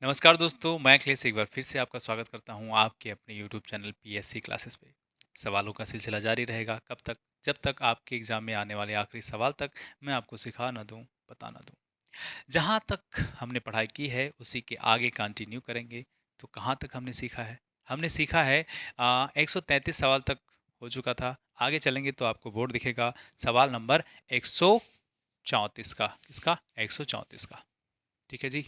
नमस्कार दोस्तों, मैं अखिलेश एक बार फिर से आपका स्वागत करता हूं आपके अपने YouTube चैनल पीएससी क्लासेस पे। सवालों का सिलसिला जारी रहेगा कब तक? जब तक आपके एग्जाम में आने वाले आखिरी सवाल तक मैं आपको सिखा ना दूं, बता ना दूं। जहां तक हमने पढ़ाई की है उसी के आगे कंटिन्यू करेंगे। तो कहां तक हमने सीखा है? हमने सीखा है 133 सवाल तक हो चुका था। आगे चलेंगे तो आपको बोर्ड दिखेगा सवाल नंबर 134 का। किसका? 134 का। ठीक है जी।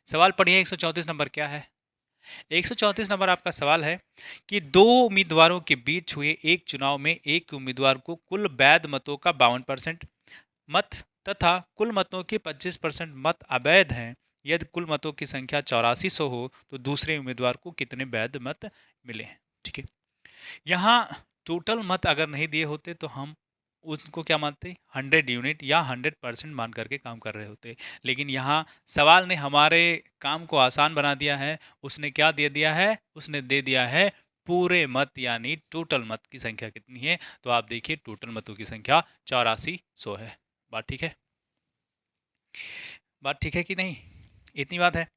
सवाल पढ़िए 134 नंबर क्या है? 134 नंबर आपका सवाल है कि दो उम्मीदवारों के बीच हुए एक चुनाव में एक उम्मीदवार को कुल वैध मतों का 52% मत तथा कुल मतों के 25% मत अवैध हैं। यदि कुल मतों की संख्या 8400 हो तो दूसरे उम्मीदवार को कितने वैध मत मिले हैं? ठीक है। यहाँ टोटल मत अगर नहीं दिए होते तो हम उसको क्या मानते? 100 यूनिट या 100% मान करके काम कर रहे होते। लेकिन यहाँ सवाल ने हमारे काम को आसान बना दिया है। उसने क्या दे दिया है? उसने दे दिया है पूरे मत, यानी टोटल मत की संख्या कितनी है। तो आप देखिए टोटल मतों की संख्या 8400 है। बात ठीक है? बात ठीक है कि नहीं? इतनी बात है।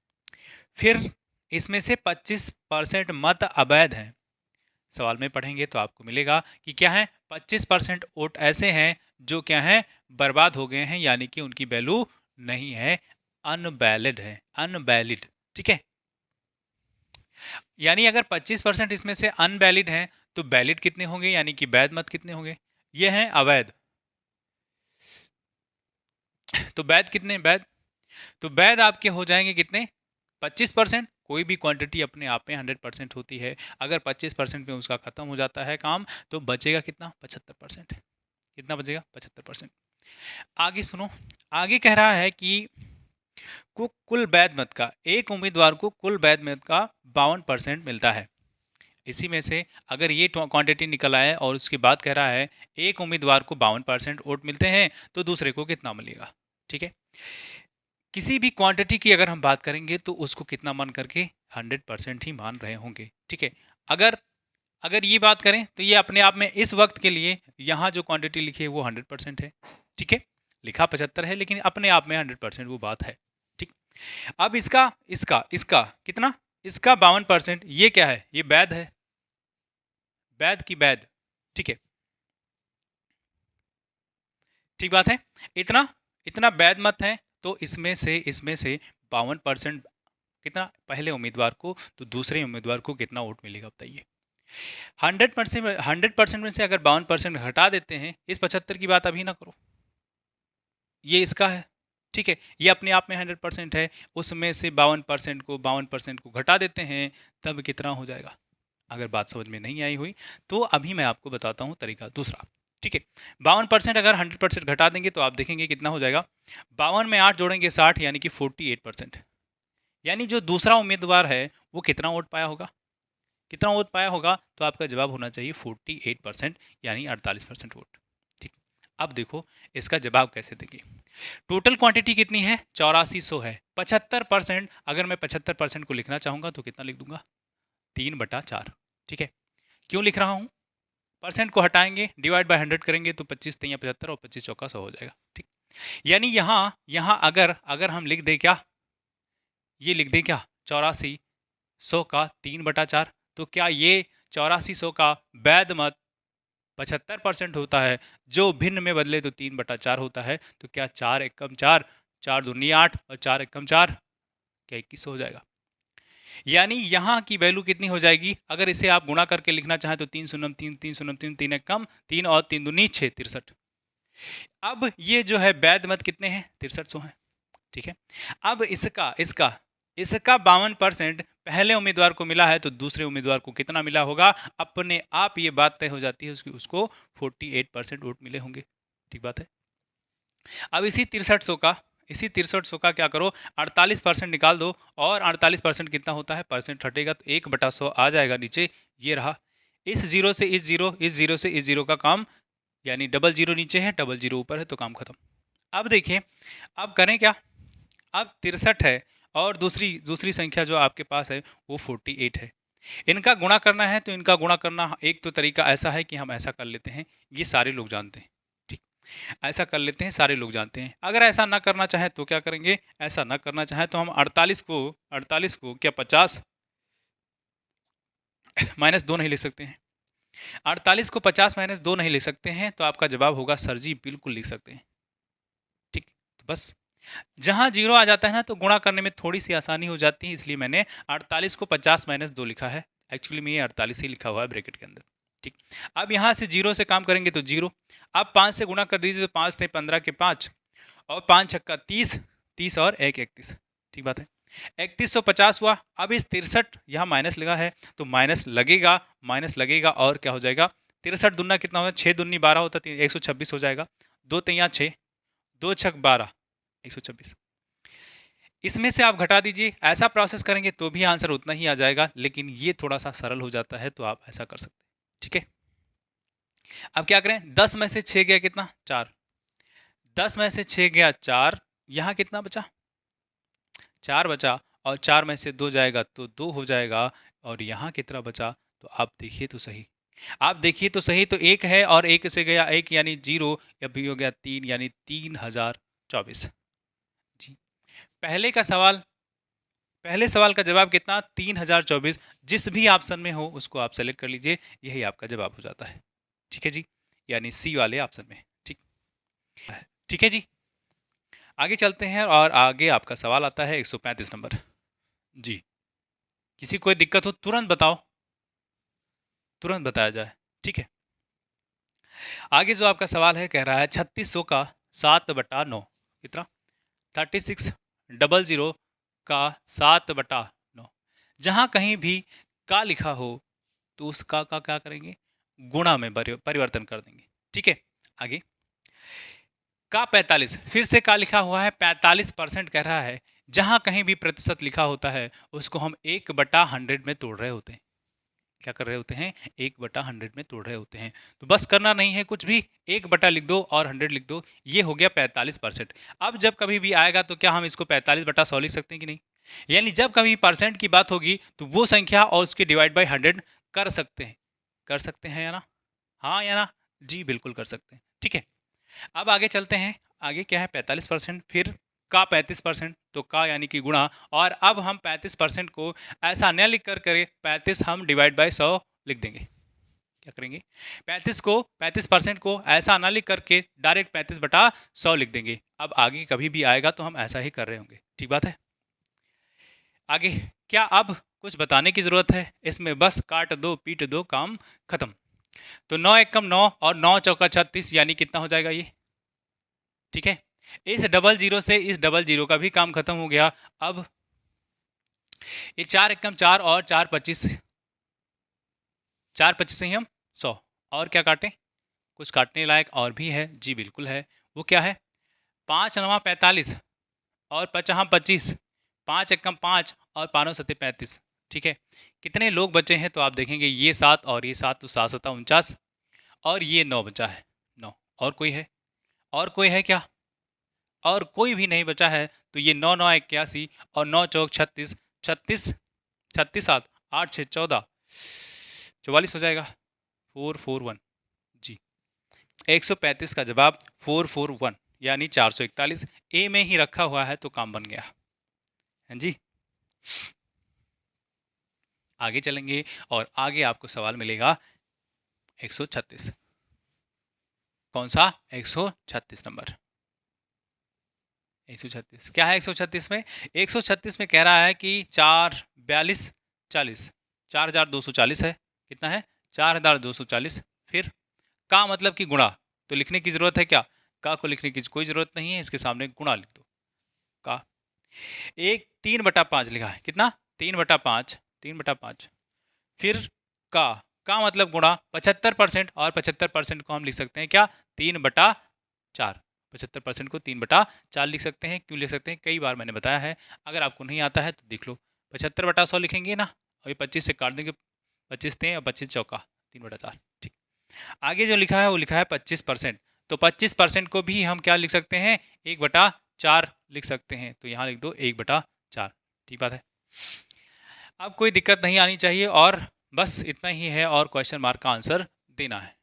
फिर इसमें से 25% मत अवैध हैं। सवाल में पढ़ेंगे तो आपको मिलेगा कि क्या है? 25% वोट ऐसे हैं जो क्या है? बर्बाद हो गए हैं, यानी कि उनकी वैल्यू नहीं है, अनवैलिड है, अनवैलिड। ठीक है। यानी अगर 25% इसमें से अनवैलिड हैं तो वैलिड कितने होंगे, यानी कि वैध मत कितने होंगे? ये हैं अवैध। तो वैध कितने? वैध तो वैध आपके हो जाएंगे कितने? 25%। कोई भी क्वांटिटी अपने आप में 100% होती है। अगर 25% में उसका खत्म हो जाता है काम तो बचेगा कितना? 75%। कितना बचेगा? 75%। आगे सुनो। आगे कह रहा है कि कुल वैध मत का, एक उम्मीदवार को कुल वैध मत का 52% मिलता है। इसी में से अगर ये क्वांटिटी निकल आए और उसके बाद कह रहा है एक उम्मीदवार को 52% वोट मिलते हैं तो दूसरे को कितना मिलेगा? ठीक है। किसी भी क्वांटिटी की अगर हम बात करेंगे तो उसको कितना मान करके? 100% ही मान रहे होंगे। ठीक है। अगर अगर ये बात करें तो ये अपने आप में इस वक्त के लिए यहाँ जो क्वांटिटी लिखी है वो 100% है। ठीक है। लिखा 75 है लेकिन अपने आप में 100% वो बात है। ठीक। अब इसका इसका इसका कितना? इसका 52%। ये क्या है? ये वैध है। वैध की वैध। ठीक है। ठीक बात है। इतना इतना वैध मत है तो इसमें से 52% कितना? पहले उम्मीदवार को, तो दूसरे उम्मीदवार को कितना वोट मिलेगा बताइए? 100% में से अगर 52% हटा देते हैं, इस 75 की बात अभी ना करो, ये इसका है। ठीक है। ये अपने आप में 100% है। उसमें से 52% को घटा देते हैं, तब कितना हो जाएगा? अगर बात समझ में नहीं आई हुई तो अभी मैं आपको बताता हूँ तरीका दूसरा। ठीक है। 52% अगर 100% घटा देंगे तो आप देखेंगे कितना हो जाएगा? 52 में 8 जोड़ेंगे 60, यानी कि 48%। यानी जो दूसरा उम्मीदवार है वो कितना वोट पाया होगा? कितना वोट पाया होगा? तो आपका जवाब होना चाहिए 48%, यानी 48% वोट। ठीक। अब देखो इसका जवाब कैसे देंगे। टोटल क्वांटिटी कितनी है? 8400 है। 75%, अगर मैं 75% को लिखना चाहूंगा तो कितना लिख दूंगा? 3/4। ठीक है। क्यों लिख रहा हूँ? परसेंट को हटाएंगे, डिवाइड बाय 100 करेंगे तो 25 तिया 75 और 25 चौका 100 हो जाएगा। ठीक। यानी यहाँ यहाँ अगर अगर हम लिख दें क्या? ये लिख दें क्या? 8400 का 3/4। तो क्या ये 8400 का वैध मत 75% होता है, जो भिन्न में बदले तो 3/4 होता है। तो क्या 4 एकम 4, 4 दूनी 8 और 4 एकम 4, क्या 2100 हो जाएगा? यानी यहाँ की वैल्यू कितनी हो जाएगी? अगर इसे आप गुणा करके लिखना चाहें तो 3 शून्य 3, 3 शून्य 3, 3 एक कम 3 और 3 दूनी 6, 63। अब ये जो है वैध मत कितने हैं? 6300 हैं। ठीक है। अब इसका इसका इसका 52% पहले उम्मीदवार को मिला है तो दूसरे उम्मीदवार को कितना मिला होगा? अपने आप ये बात तय हो जाती है उसको 48% वोट मिले होंगे। ठीक बात है। अब इसी 6300 का क्या करो? 48% निकाल दो। और 48% कितना होता है? परसेंट हटेगा तो 1/100 आ जाएगा नीचे। ये रहा। इस जीरो से इस जीरो, इस जीरो से इस जीरो का काम, यानी डबल जीरो नीचे है, डबल जीरो ऊपर है, तो काम खत्म। अब देखिए, अब करें क्या? अब 63 है और दूसरी दूसरी संख्या जो आपके पास है वो 48 है। इनका गुणा करना है तो इनका गुणा करना एक तो तरीका ऐसा है कि हम ऐसा कर लेते हैं, ये सारे लोग जानते हैं। ठीक। ऐसा कर लेते हैं, सारे लोग जानते हैं। अगर ऐसा ना करना चाहें तो क्या करेंगे, ऐसा ना करना चाहें तो हम 48 को क्या 50 माइनस 2 नहीं लिख सकते हैं? 48 को 50 माइनस 2 नहीं लिख सकते हैं, तो आपका जवाब होगा सर जी बिल्कुल लिख सकते हैं। ठीक, तो बस जहां जीरो आ जाता है ना तो गुणा करने में थोड़ी सी आसानी हो जाती है, इसलिए मैंने 48 को 50 माइनस 2 लिखा है। एक्चुअली में ये 48 ही लिखा हुआ है ब्रैकेट के अंदर। ठीक, अब यहाँ से जीरो से काम करेंगे तो जीरो, अब 5 से गुणा कर दीजिए तो 5 थे 15 के 5 और 5 छक्का 30, 30 और 1 31। ठीक बात है, 3150 हुआ। अब इस 63 यहाँ माइनस लगा है तो माइनस लगेगा और क्या हो जाएगा, 63 दुना कितना होगा, 6 दूनी 12 होता है, 126 हो जाएगा। 2 तिया 6, 2 छक 12, 126। इसमें से आप घटा दीजिए, ऐसा प्रोसेस करेंगे तो भी आंसर उतना ही आ जाएगा, लेकिन ये थोड़ा सा सरल हो जाता है तो आप ऐसा कर सकते हैं। ठीक है, अब क्या करें, 10 में से 6 गया कितना, 4, 10 में से 6 गया 4, यहाँ कितना बचा, 4 बचा, और 4 में से 2 जाएगा तो 2 हो जाएगा, और यहाँ कितना बचा, तो आप देखिए तो सही, तो एक है और एक से गया एक यानी 0, या भी हो गया 3 यानी 3024। जी, पहले सवाल का जवाब कितना, 3024। जिस भी ऑप्शन में हो उसको आप सेलेक्ट कर लीजिए, यही आपका जवाब हो जाता है। ठीक है जी, यानी सी वाले ऑप्शन में। ठीक, ठीक है जी, आगे चलते हैं और आगे आपका सवाल आता है 135 नंबर। जी, किसी कोई दिक्कत हो तुरंत बताओ, तुरंत बताया जाए। ठीक है, आगे जो आपका सवाल है कह रहा है 3600 का 7/9 कितना, 3600 का 7/9। जहां कहीं भी का लिखा हो तो उस का क्या करेंगे, गुणा में परिवर्तन कर देंगे। ठीक है, आगे का 45, फिर से का लिखा हुआ है, 45% कह रहा है। जहां कहीं भी प्रतिशत लिखा होता है उसको हम 1/100 में तोड़ रहे होते हैं। क्या कर रहे होते हैं, 1/100 में तोड़ रहे होते हैं। तो बस करना नहीं है कुछ भी, 1 लिख दो और 100 लिख दो, ये हो गया 45%। अब जब कभी भी आएगा तो क्या हम इसको 45/100 लिख सकते हैं कि नहीं, यानी जब कभी परसेंट की बात होगी तो वो संख्या और उसकी डिवाइड बाई 100 कर सकते हैं या ना, हाँ या ना, जी बिल्कुल कर सकते हैं। ठीक है, अब आगे चलते हैं, आगे क्या है 45%, फिर का 35%, तो का यानी कि गुणा, और अब हम 35% को ऐसा न लिख कर करें, 35 हम डिवाइड बाय 100 लिख देंगे। क्या करेंगे, 35% को ऐसा ना लिख करके डायरेक्ट 35/100 लिख देंगे। अब आगे कभी भी आएगा तो हम ऐसा ही कर रहे होंगे। ठीक बात है, आगे क्या अब कुछ बताने की जरूरत है, इसमें बस काट दो पीट दो काम खत्म। तो 9 एकम 9 और 9 चौका 36 यानी कितना हो जाएगा ये। ठीक है, इस डबल जीरो से इस डबल जीरो का भी काम खत्म हो गया। अब ये 4 एकम 4 और 4 25, 4 25 से ही हम 100, और क्या काटें, कुछ काटने लायक और भी है, जी बिल्कुल है। वो क्या है, 5 9 45 और 5 25, 5 एकम 5 और 5 7 35। ठीक है, कितने लोग बचे हैं, तो आप देखेंगे ये 7 और ये 7, तो 7 7 49, और ये 9 बचा है, 9। और कोई है, और कोई है क्या, और कोई भी नहीं बचा है। तो ये 9 9 81 और 9 चौक 36, 36 36 7 8 6 14 44 हो जाएगा, 441। जी, 135 का जवाब 441 यानी 441 ए में ही रखा हुआ है, तो काम बन गया। हाँ जी, आगे चलेंगे और आगे आपको सवाल मिलेगा 136। कौन सा, 136 नंबर, 136 क्या है 136 में, 136 में कह रहा है कि 4 42 40, 4240 है, कितना है 4240। फिर का मतलब कि गुणा, तो लिखने की जरूरत है क्या, का को लिखने की कोई जरूरत नहीं है, इसके सामने गुणा लिख दो। का एक 3/5 लिखा है, कितना 3/5, 3/5। फिर का मतलब गुणा 75%, और 75% को हम लिख सकते हैं क्या, 3/4। 75% को 3/4 लिख सकते हैं। क्यों लिख सकते हैं, कई बार मैंने बताया है, अगर आपको नहीं आता है तो देख लो। 75/100 लिखेंगे ना, और ये 25 से काट देंगे, 25 थे और 25 चौका 3/4। ठीक, आगे जो लिखा है वो लिखा है 25%, तो 25% को भी हम क्या लिख सकते हैं, 1/4 लिख सकते हैं। तो यहाँ लिख दो 1/4। ठीक बात है, अब कोई दिक्कत नहीं आनी चाहिए, और बस इतना ही है, और क्वेश्चन मार्क का आंसर देना है।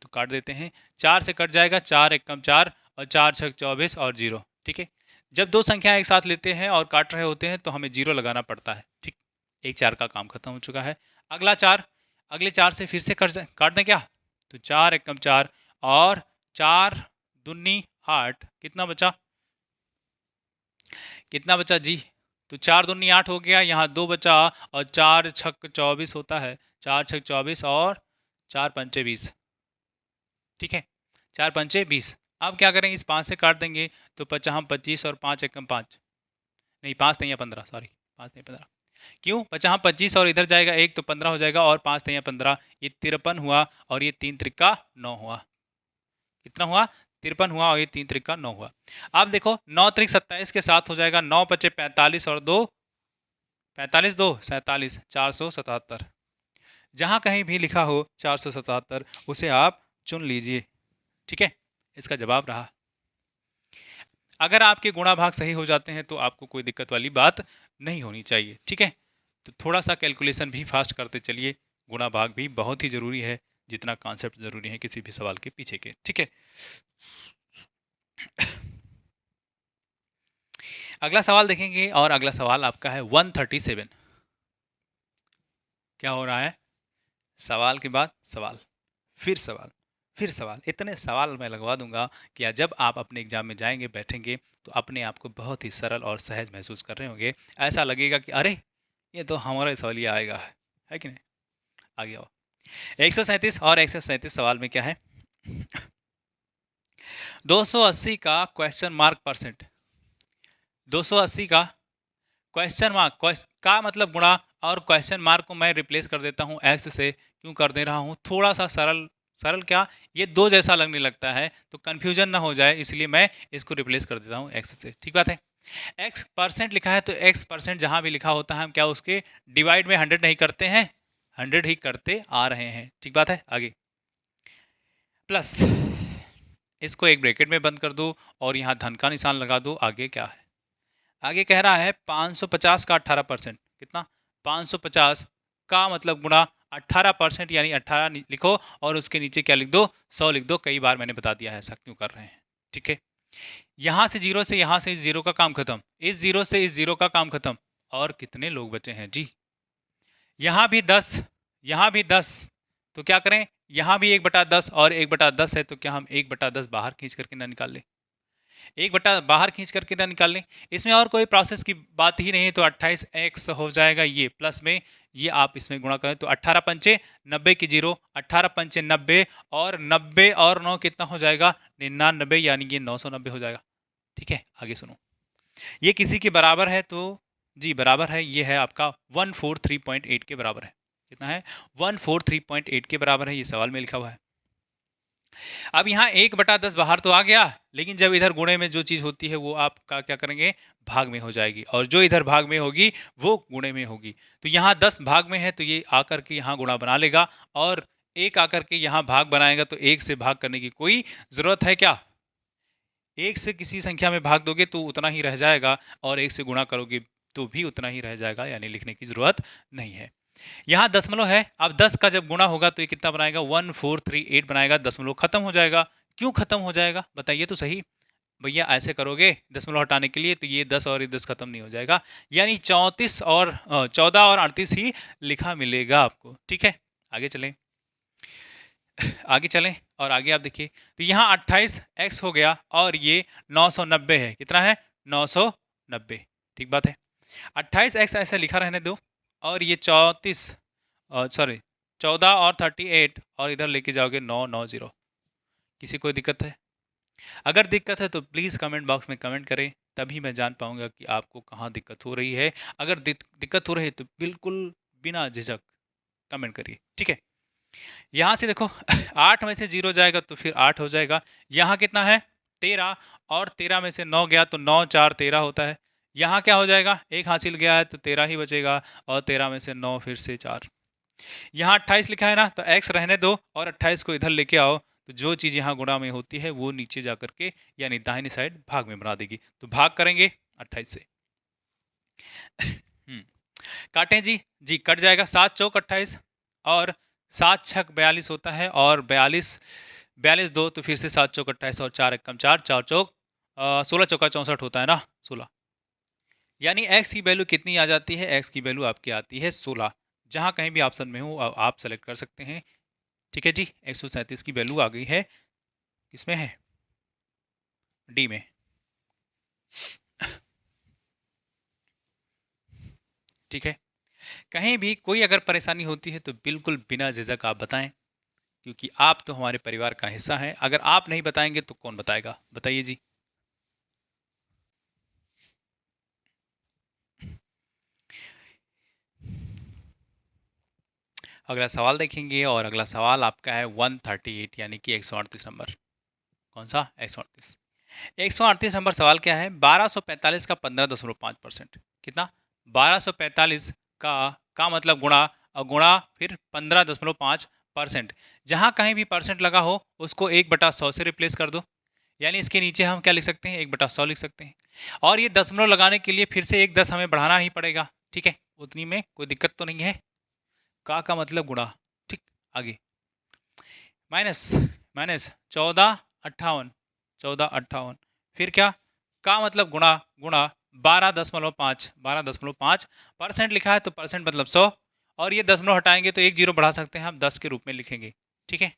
तो काट देते हैं, 4 से कट जाएगा, 4 एकम 4 और 4 छक 24 और 0। ठीक है, जब दो संख्या एक साथ लेते हैं और काट रहे होते हैं तो हमें 0 लगाना पड़ता है। ठीक, एक 4 का काम खत्म हो चुका है। अगला 4, अगले 4 से फिर से काट दें क्या, तो 4 एकम 4 और 4 दूनी 8, कितना बचा, कितना बचा जी, तो 4 दूनी 8 हो गया, यहाँ 2 बचा और 4 छक 24 होता है, 4 छक 24 और 4 पंचे 20। ठीक है, 4 पंचे 20। अब क्या करेंगे, इस 5 से काट देंगे तो 50 25 और 5 एकम 5, नहीं 5 नहीं 15, सॉरी 5 नहीं 15, क्यों 50 25 और इधर जाएगा 1 तो 15 हो जाएगा और 5 नहीं 15, ये 53 हुआ और ये 3 त्रिका 9 हुआ। कितना हुआ, 53 हुआ और ये 3 त्रिका 9 हुआ। अब देखो 9 त्रिक 27 के साथ हो जाएगा, 9 पचे 45 और 2 45 2 47, 477। जहाँ कहीं भी लिखा हो 477 उसे आप चुन लीजिए। ठीक है, इसका जवाब रहा। अगर आपके गुणा भाग सही हो जाते हैं तो आपको कोई दिक्कत वाली बात नहीं होनी चाहिए। ठीक है, तो थोड़ा सा कैलकुलेशन भी फास्ट करते चलिए, गुणा भाग भी बहुत ही ज़रूरी है जितना कॉन्सेप्ट ज़रूरी है किसी भी सवाल के पीछे के। ठीक है, अगला सवाल देखेंगे और अगला सवाल आपका है 137। क्या हो रहा है, सवाल के बाद सवाल, फिर सवाल, फिर सवाल, इतने सवाल मैं लगवा दूंगा कि जब आप अपने एग्जाम में जाएंगे बैठेंगे तो अपने आप को बहुत ही सरल और सहज महसूस कर रहे होंगे। ऐसा लगेगा कि अरे ये तो हमारा सवाल ही आएगा, है कि नहीं। आगे आओ, 137 और 137 सवाल में क्या है, 280 का क्वेश्चन मार्क परसेंट, 280 का क्वेश्चन मार्क का मतलब गुणा, और क्वेश्चन मार्क को मैं रिप्लेस कर देता हूँ एक्स से। क्यों कर दे रहा हूँ, थोड़ा सा सरल, सरल क्या, ये दो जैसा लगने लगता है तो कंफ्यूजन ना हो जाए, इसलिए मैं इसको रिप्लेस कर देता हूँ एक्स से। ठीक बात है, एक्स परसेंट लिखा है तो एक्स परसेंट जहाँ भी लिखा होता है हम क्या उसके डिवाइड में 100 नहीं करते हैं, 100 ही करते आ रहे हैं। ठीक बात है, आगे प्लस, इसको एक ब्रैकेट में बंद कर दो और यहाँ धन का निशान लगा दो। आगे क्या है, आगे कह रहा है 550 का 18%, कितना 550 का मतलब गुणा 18%, यानी 18 लिखो और उसके नीचे क्या लिख दो, 100 लिख दो। कई बार मैंने बता दिया है ऐसा क्यों कर रहे हैं। ठीक है, यहाँ से जीरो से यहाँ से इस जीरो का काम खत्म, इस जीरो से इस जीरो का काम खत्म, और कितने लोग बचे हैं जी, यहाँ भी 10, यहाँ भी 10, तो क्या करें, यहाँ भी 1/10 और 1/10 है तो क्या हम 1/10 बाहर खींच करके ना निकाल लें, 1/10 बाहर खींच करके ना निकाल लें, इसमें और कोई प्रोसेस की बात ही नहीं। तो 28x हो जाएगा, ये प्लस में ये आप इसमें गुणा करें तो 18 पंचे 90 की जीरो, 18 पंचे 90 और 90 और 9 कितना हो जाएगा 99, यानी ये 990 हो जाएगा। ठीक है, आगे सुनो, ये किसी के बराबर है तो जी बराबर है, ये है आपका 143.8 के बराबर है। कितना है, 143.8 के बराबर है, ये सवाल में लिखा हुआ है। अब यहाँ 1/10 बाहर तो आ गया, लेकिन जब इधर गुणे में जो चीज़ होती है वो आपका क्या करेंगे, भाग में हो जाएगी, और जो इधर भाग में होगी वो गुणे में होगी। तो यहाँ 10 भाग में है तो ये आकर के यहाँ गुणा बना लेगा, और एक आकर के यहाँ भाग बनाएगा, तो एक से भाग करने की कोई ज़रूरत है क्या, एक से किसी संख्या में भाग दोगे तो उतना ही रह जाएगा, और एक से गुणा करोगे तो भी उतना ही रह जाएगा, यानी लिखने की ज़रूरत नहीं है। यहाँ दशमलव है, अब 10 का जब गुणा होगा तो ये कितना बनाएगा, 1438 बनाएगा, दशमलव खत्म हो जाएगा। क्यों खत्म हो जाएगा बताइए तो सही भैया, ऐसे करोगे दशमलव हटाने के लिए तो ये 10 और ये 10 खत्म नहीं हो जाएगा, यानी 34 और 14 और 38 ही लिखा मिलेगा आपको। ठीक है, आगे चलें, आगे चलें और आगे आप देखिए, तो यहाँ 28x हो गया और ये 990 है, कितना है 990। ठीक बात है, 28x ऐसे लिखा रहने दो, और ये 14 और 38 और इधर लेके जाओगे 990। किसी कोई दिक्कत है, अगर दिक्कत है तो प्लीज़ कमेंट बॉक्स में कमेंट करें, तभी मैं जान पाऊंगा कि आपको कहाँ दिक्कत हो रही है। अगर दिक्कत हो रही है तो बिल्कुल बिना झिझक कमेंट करिए। ठीक है, यहाँ से देखो 8 में से 0 जाएगा तो फिर 8 हो जाएगा, यहाँ कितना है 13, और 13 में से 9 गया तो 9 4 13 होता है, यहाँ क्या हो जाएगा, एक हासिल गया है तो 13 ही बचेगा, और 13 में से 9 फिर से 4, यहाँ 28 लिखा है ना, तो x रहने दो और 28 को इधर लेके आओ, तो जो चीज़ यहाँ गुणा में होती है वो नीचे जा करके यानी दाहिनी साइड भाग में बना देगी। तो भाग करेंगे 28 से काटें जी, जी कट जाएगा, 7 चौक 28 और 7 छक 42 होता है, और 42 दो तो फिर से 7 चौक 28 और 4 एकम 4, 4 चौक 16 चौका 64 होता है ना 16। यानी x की वैल्यू कितनी आ जाती है? x की वैल्यू आपकी आती है 16। जहाँ कहीं भी ऑप्शन में हो आप सेलेक्ट कर सकते हैं। ठीक है जी, 137 की वैल्यू आ गई है, इसमें है डी में। ठीक है, कहीं भी कोई अगर परेशानी होती है तो बिल्कुल बिना झिझक आप बताएं, क्योंकि आप तो हमारे परिवार का हिस्सा हैं। अगर आप नहीं बताएंगे तो कौन बताएगा? बताइए जी। अगला सवाल देखेंगे, और अगला सवाल आपका है 138 यानी कि 138 नंबर। कौन सा? 138। 138 नंबर सवाल क्या है? 1245 का 15.5%। कितना? 1245 का मतलब गुणा, और गुणा फिर 15.5%। जहाँ कहीं भी परसेंट लगा हो उसको 1/100 से रिप्लेस कर दो। यानी इसके नीचे हम क्या लिख सकते हैं? 1/100 लिख सकते हैं। और ये दशमलव लगाने के लिए फिर से एक 10 हमें बढ़ाना ही पड़ेगा। ठीक है, उतनी में कोई दिक्कत तो नहीं है। का मतलब गुणा। ठीक, आगे माइनस, माइनस 1458, 1458, फिर क्या? का मतलब गुणा, गुणा 12.5, 12.5% लिखा है तो परसेंट मतलब 100, और ये दशमलव हटाएंगे तो एक जीरो बढ़ा सकते हैं हम, 10 के रूप में लिखेंगे। ठीक है,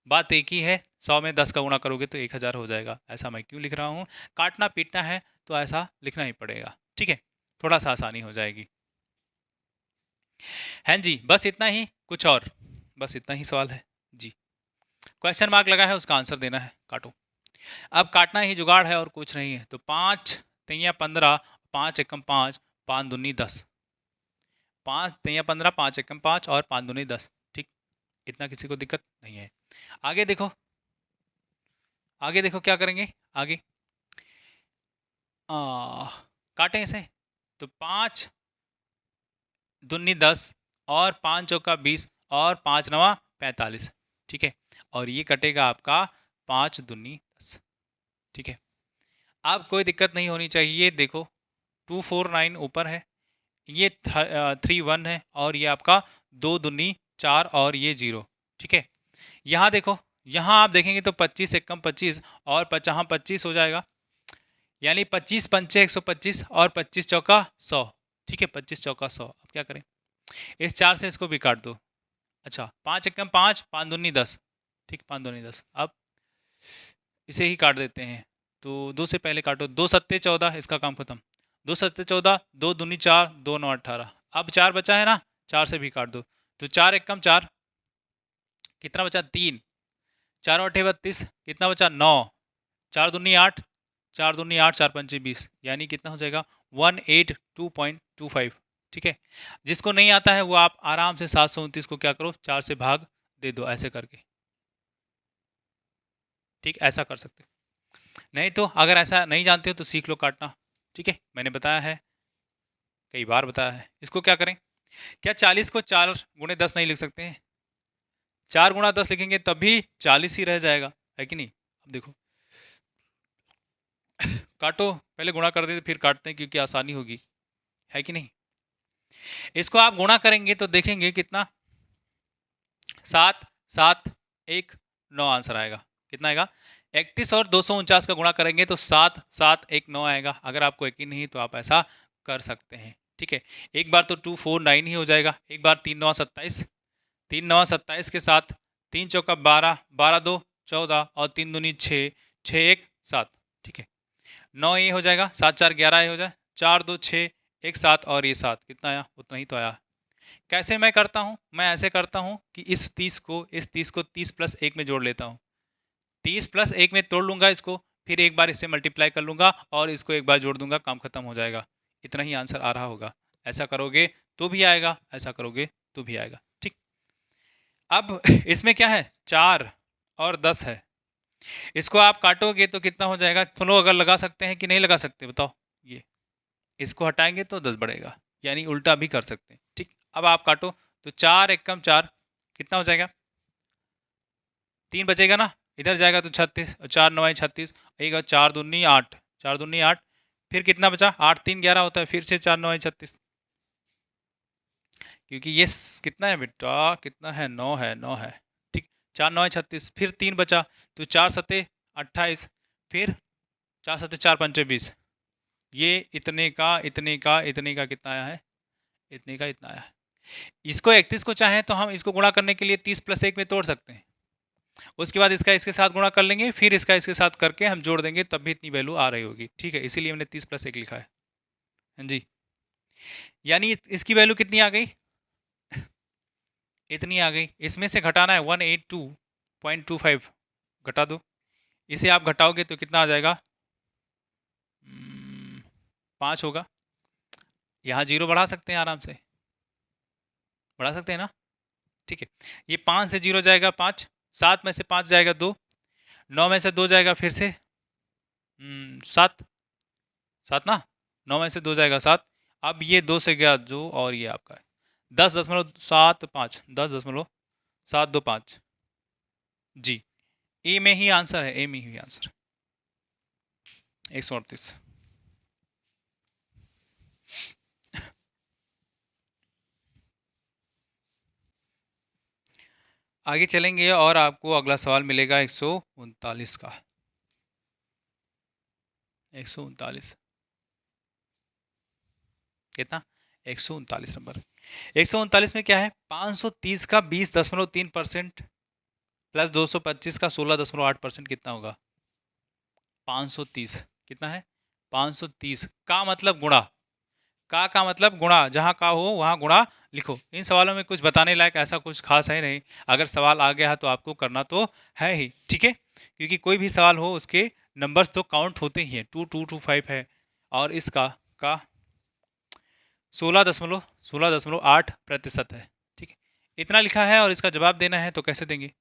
बात एक ही है। 100 में 10 का गुणा करोगे तो 1000 हो जाएगा। ऐसा मैं क्यों लिख रहा हूँ? काटना पीटना है तो ऐसा लिखना ही पड़ेगा। ठीक है, थोड़ा सा आसानी हो जाएगी। हैं जी, बस इतना ही, कुछ और? बस इतना ही सवाल है जी। क्वेश्चन मार्क लगा है, उसका आंसर देना है। काटो, अब काटना ही जुगाड़ है और कुछ नहीं है। तो 5 तिया 15, 5 एकम 5, 5 दूनी 10, 5 तिया 15, 5 एकम 5 और 5 दूनी 10। ठीक, इतना किसी को दिक्कत नहीं है। आगे देखो, आगे देखो क्या करेंगे आगे। काटें इसे, तो 5 दूनी 10 और 5 चौका 20 और 5 नवा 45। ठीक है, और ये कटेगा आपका 5 दूनी 10। ठीक है, अब कोई दिक्कत नहीं होनी चाहिए। देखो 249 ऊपर है, ये 31 है, और ये आपका 2 दूनी 4 और ये 0। ठीक है, यहाँ देखो, यहाँ आप देखेंगे तो 25 एकम 25 और 50 25 हो जाएगा। यानी 25 पंचे 125 और 25 चौका 100। ठीक है, 25 चौका 100। अब क्या करें? इस 4 से इसको भी काट दो। अच्छा, 5 एकम 5, 5 दूनी 10। ठीक, 5 दूनी 10। अब इसे ही काट देते हैं, तो 2 से पहले काटो। 2 सत्ते 14, इसका काम खत्म। 2 सत्ते 14, 2 दूनी 4, 2 9 18। अब 4 बचा है ना, 4 से भी काट दो। तो 4 एकम 4, कितना बचा? 3, 4 अठे 32, कितना बचा? 9, 4 दूनी 8, 4 दूनी 8, 4 पंचे 20। यानी कितना हो जाएगा? 182.25। ठीक है, जिसको नहीं आता है वो आप आराम से 729 को क्या करो, 4 से भाग दे दो, ऐसे करके। ठीक, ऐसा कर सकते। नहीं तो अगर ऐसा नहीं जानते हो तो सीख लो काटना। ठीक है, मैंने बताया है, कई बार बताया है। इसको क्या करें? क्या 40 को 4 गुणे 10 नहीं लिख सकते हैं? 4 गुणा 10 लिखेंगे तब भी 40 ही रह जाएगा, है कि नहीं? अब देखो, काटो, पहले गुणा कर देते फिर काटते हैं, क्योंकि आसानी होगी, है कि नहीं? इसको आप गुणा करेंगे तो देखेंगे कितना, 7 7 1 9 आंसर आएगा। कितना आएगा? 31 और 249 का गुणा करेंगे तो 7 7 1 9 आएगा। अगर आपको यकीन नहीं तो आप ऐसा कर सकते हैं। ठीक है, एक बार तो 249 ही हो जाएगा, एक बार 3 9 27, 3 9 27 के साथ 3 चौका 12, 12 2 14 और 3 दूनी 6, 6 1 7। ठीक है, 9 ये हो जाएगा, 7 4 11 ये हो जाए, 4 2 6 1 7 और ये 7। कितना आया? उतना ही तो आया। कैसे मैं करता हूँ? मैं ऐसे करता हूँ कि इस 30 को 30 प्लस 1 में जोड़ लेता हूँ। 30 प्लस 1 में तोड़ लूंगा इसको, फिर एक बार इससे मल्टीप्लाई कर लूंगा और इसको एक बार जोड़ दूंगा, काम खत्म हो जाएगा। इतना ही आंसर आ रहा होगा। ऐसा करोगे तो भी आएगा, ऐसा करोगे तो भी आएगा। ठीक, अब इसमें क्या है? 4 और 10 है। इसको आप काटोगे तो कितना हो जाएगा? फ्लो अगर लगा सकते हैं कि नहीं लगा सकते बताओ? ये इसको हटाएंगे तो 10 बढ़ेगा, यानी उल्टा भी कर सकते हैं। ठीक, अब आप काटो तो 4 एकम 4, कितना हो जाएगा? 3 बचेगा ना, इधर जाएगा तो 36, और 4 9 36, एक और 4 दूनी 8, 4 दूनी 8, फिर कितना बचा? 8 3 11 होता है, फिर से 4 9 36। क्योंकि ये कितना है बेटा, कितना है, 9 है, 9 है, ठीक। 4 9 36, फिर 3 बचा, तो 4 सत्ते 28, फिर 4 सत्ते 4 पंचे 20, ये इतने का इतने का इतने का कितना आया है, इतने का इतना आया है। इसको 31 को चाहें तो हम इसको गुणा करने के लिए 30 + 1 में तोड़ सकते हैं, उसके बाद इसका इसके साथ गुणा कर लेंगे, फिर इसका इसके साथ करके हम जोड़ देंगे, तब भी इतनी वैल्यू आ रही होगी, ठीक है। इसीलिए हमने 30 + 1 लिखा है। हाँ जी, यानी इसकी वैल्यू कितनी आ गई, इतनी आ गई। इसमें से घटाना है 182.25, घटा दो। इसे आप घटाओगे तो कितना आ जाएगा, 5 होगा। यहाँ 0 बढ़ा सकते हैं, आराम से बढ़ा सकते हैं ना, ठीक है। ये 5 से 0 जाएगा 5, 7 में से 5 जाएगा 2, 9 में से 2 जाएगा फिर से 7, 7 ना, 9 में से 2 जाएगा 7। अब ये 2 से गया 2, और ये आपका है 10.75, 10.725 जी। ए में ही आंसर है, ए में ही आंसर 138। आगे चलेंगे और आपको अगला सवाल मिलेगा 139 का, 139 कितना, 139 नंबर। 139 में क्या है, 530 का 20.3% प्लस 225 का 16.8% कितना होगा, 530 कितना है, 530 का मतलब गुणा, का मतलब गुणा, जहाँ का हो वहाँ गुणा लिखो। इन सवालों में कुछ बताने लायक ऐसा कुछ खास है नहीं, अगर सवाल आ गया है तो आपको करना तो है ही, ठीक है। क्योंकि कोई भी सवाल हो उसके नंबर्स तो काउंट होते ही हैं, 2225 है, और इसका का 16.8% है, ठीक है। इतना लिखा है और इसका जवाब देना है, तो कैसे देंगे,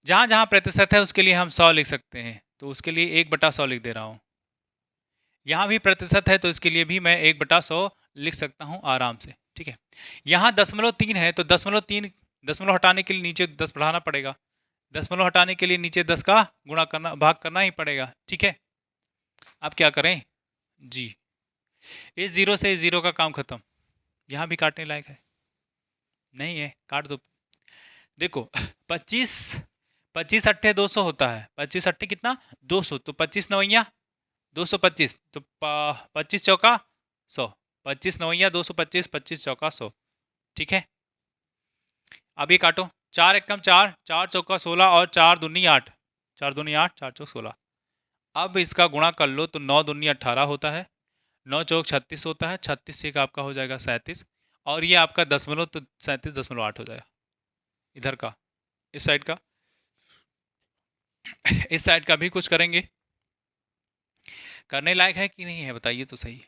जहाँ जहाँ प्रतिशत है उसके लिए हम 100 लिख सकते हैं, तो उसके लिए 1/100 लिख दे रहा हूँ। यहाँ भी प्रतिशत है तो इसके लिए भी मैं 1/100 लिख सकता हूँ आराम से, ठीक है। यहाँ 0.3 है तो 0.3 दशमलव हटाने के लिए नीचे 10 बढ़ाना पड़ेगा, दशमलव हटाने के लिए नीचे 10 का गुणा करना, भाग करना ही पड़ेगा, ठीक है। अब क्या करें जी, इस 0 से इस 0 का काम खत्म। यहाँ भी काटने लायक है नहीं है, काट दो। देखो 25 25 अट्ठे 200 होता है, 25 अट्ठे कितना 200, तो 25 नवैया 225, तो 25 चौका 100, 25 नवैया 225, 25 चौका 100, ठीक है। अब ये काटो, 4 एकम 4, 4 चौका 16 और 4 दूनी 8, 4 दूनी 8, 4 चौक 16। अब इसका गुणा कर लो तो 9 दूनी 18 होता है, 9 चौक 36 होता है, 36 से आपका हो जाएगा 37, और ये आपका दशमलव तो 37.8 हो जाएगा। इधर का, इस साइड का, इस साइड का भी कुछ करेंगे, करने लायक है कि नहीं है बताइए तो सही।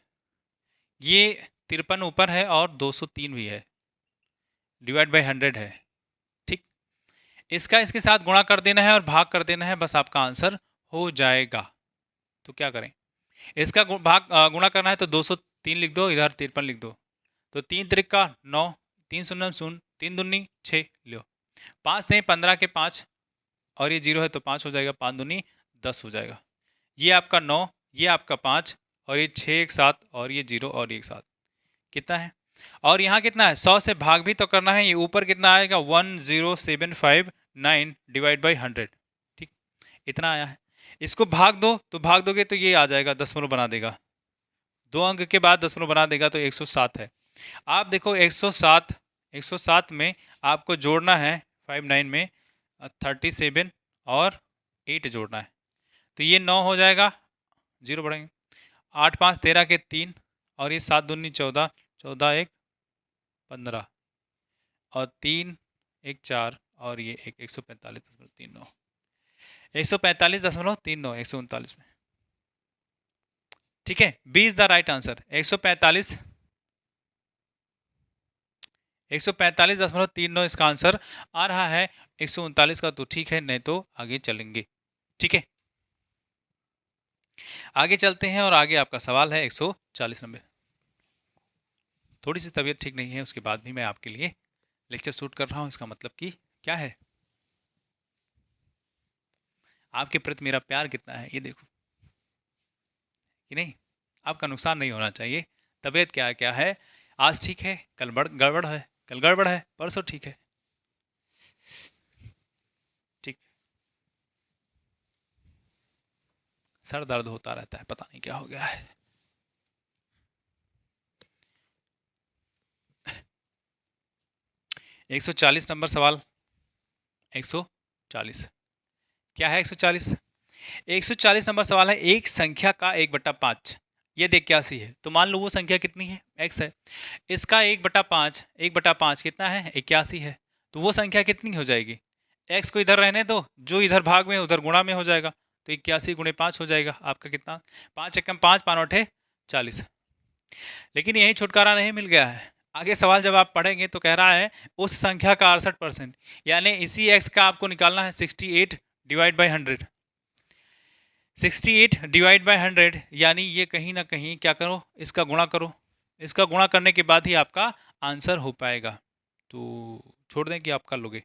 ये 53 ऊपर है और 203 भी है, डिवाइड बाई 100 है, ठीक। इसका इसके साथ गुणा कर देना है और भाग कर देना है, बस आपका आंसर हो जाएगा। तो क्या करें, इसका भाग गुणा करना है तो 203 लिख दो, इधर 53 लिख दो, तो 3 त्रिक 9, 3 शून्य 0, 3 दूनी 6 लो, 5 नहीं 15 के 5, और ये 0 है तो 5 हो जाएगा, 5 दूनी 10 हो जाएगा। ये आपका 9, ये आपका 5, और ये 6 एक साथ, और ये 0 और एक साथ कितना है, और यहाँ कितना है, 100 से भाग भी तो करना है। ये ऊपर कितना आएगा 10759 डिवाइड बाई 100, ठीक, इतना आया है। इसको भाग दो, तो भाग दोगे तो ये आ जाएगा, दशमलव बना देगा, 2 अंक के बाद दशमलव बना देगा, तो 107 है। आप देखो 107 में आपको जोड़ना है 59 में 37 और 8 जोड़ना है, तो ये 9 हो जाएगा, 0 बढ़ेंगे, 8 5 13 के 3, और ये 7 दूनी 14, 14 1 15, और 3 1 4, और ये 145.39, 145.39, 139 में, ठीक है। B is the right answer, 145.39 इसका आंसर आ रहा है। 139 का तो ठीक है, नहीं तो आगे चलेंगे, ठीक है। आगे चलते हैं और आगे आपका सवाल है 140 नंबर। थोड़ी सी तबीयत ठीक नहीं है, उसके बाद भी मैं आपके लिए लेक्चर शूट कर रहा हूँ, इसका मतलब कि क्या है, आपके प्रति मेरा प्यार कितना है ये देखो, कि नहीं, आपका नुकसान नहीं होना चाहिए। तबीयत क्या क्या है, आज ठीक है, कल गड़बड़ है, कल गड़बड़ है, परसों ठीक है। ठीक, सर दर्द होता रहता है, पता नहीं क्या हो गया है। एक 140 नंबर सवाल। 140 क्या है? 140 140 नंबर सवाल है, एक संख्या का 1/5 ये 81 है, तो मान लो वो संख्या कितनी है? x है। इसका 1/5 कितना है? 81 है। तो वो संख्या कितनी हो जाएगी? x को इधर रहने दो, जो इधर भाग में उधर गुणा में हो जाएगा, तो 81 गुणे 5 हो जाएगा आपका कितना? 5 एकम 5, 5 नौठे 40। लेकिन यही छुटकारा नहीं मिल गया है, आगे सवाल जब आप पढ़ेंगे तो कह रहा है उस संख्या का 68%, यानी इसी x का आपको निकालना है 68 डिवाइड बाई 100। 68 डिवाइड बाई 100 यानी ये कहीं ना कहीं क्या करो, इसका गुणा करो, इसका गुणा करने के बाद ही आपका आंसर हो पाएगा। तो छोड़ दें कि आप कर लोगे।